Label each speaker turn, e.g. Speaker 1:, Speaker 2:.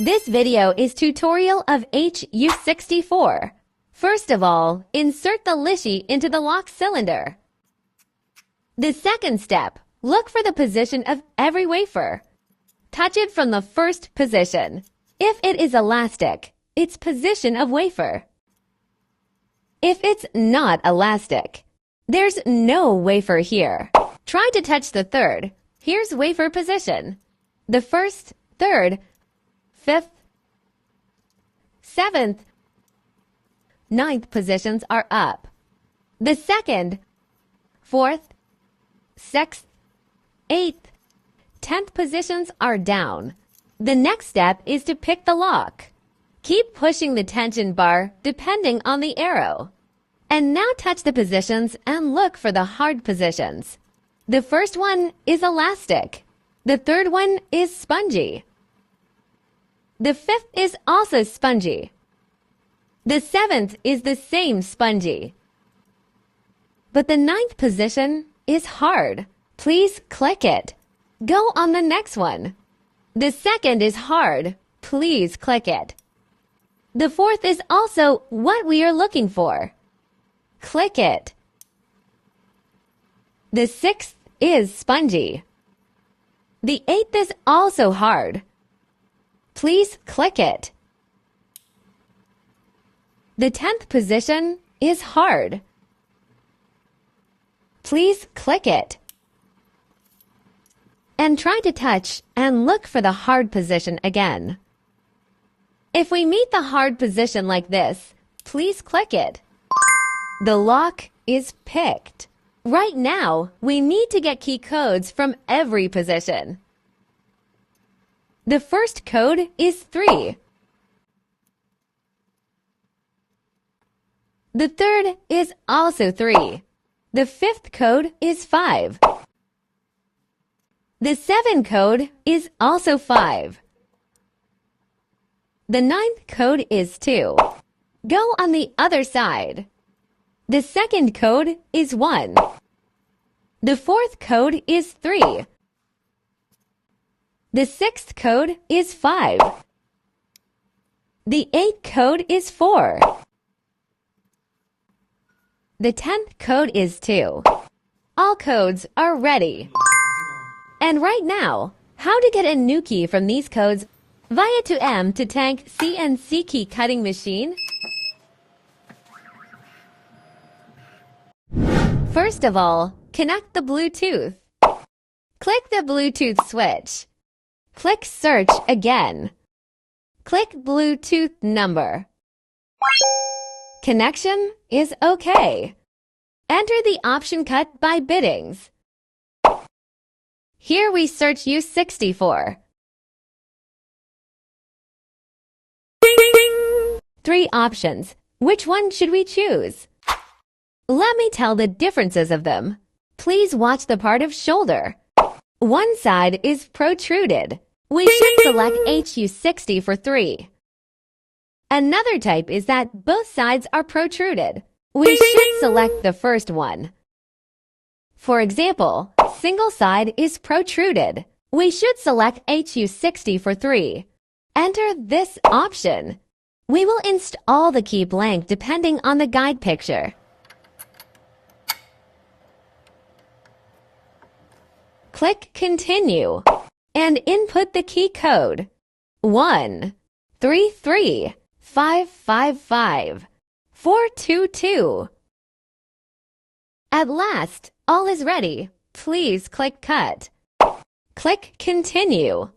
Speaker 1: This video is tutorial of HU64. First of all, insert the Lishi into the lock cylinder. The second step, look for the position of every wafer. Touch it from the first position. If it is elastic, its position of wafer. If it's not elastic, there's no wafer here. Try to touch the third. Here's wafer position. The first, third, fifth, seventh, ninth positions are up. The second, fourth, sixth, eighth, 10th positions are down. The next step is to pick the lock. Keep pushing the tension bar depending on the arrow. And now touch the positions and look for the hard positions. The first one is elastic. The third one is spongy. The fifth is also spongy. The seventh is the same spongy. But the ninth position is hard. Please click it. Go on the next one. The second is hard. Please click it. The fourth is also what we are looking for. Click it. The sixth is spongy. The eighth is also hard. Please click it. The 10th position is hard. Please click it. And try to touch and look for the hard position again. If we meet the hard position like this, please click it. The lock is picked. Right now, we need to get key codes from every position. The first code is 3. The third is also 3. The fifth code is 5. The 7th code is also 5. The 9th code is 2. Go on the other side. The second code is 1. The fourth code is 3. The sixth code is 5. The 8th code is 4. The 10th code is 2. All codes are ready. And right now, how to get a new key from these codes via OMX TANK CNC key cutting machine? First of all, connect the Bluetooth. Click the Bluetooth switch. Click Search again. Click Bluetooth number. Connection is OK. Enter the option cut by biddings. Here we search HU64. 3 options. Which one should we choose? Let me tell the differences of them. Please watch the part of shoulder. One side is protruded. We should select HU60 for 3. Another type is that both sides are protruded. We should select the first one. For example, single side is protruded. We should select HU60 for 3. Enter this option. We will install the key blank depending on the guide picture. Click Continue and input the key code 133555-422. At last, all is ready. Please click Cut. Click Continue.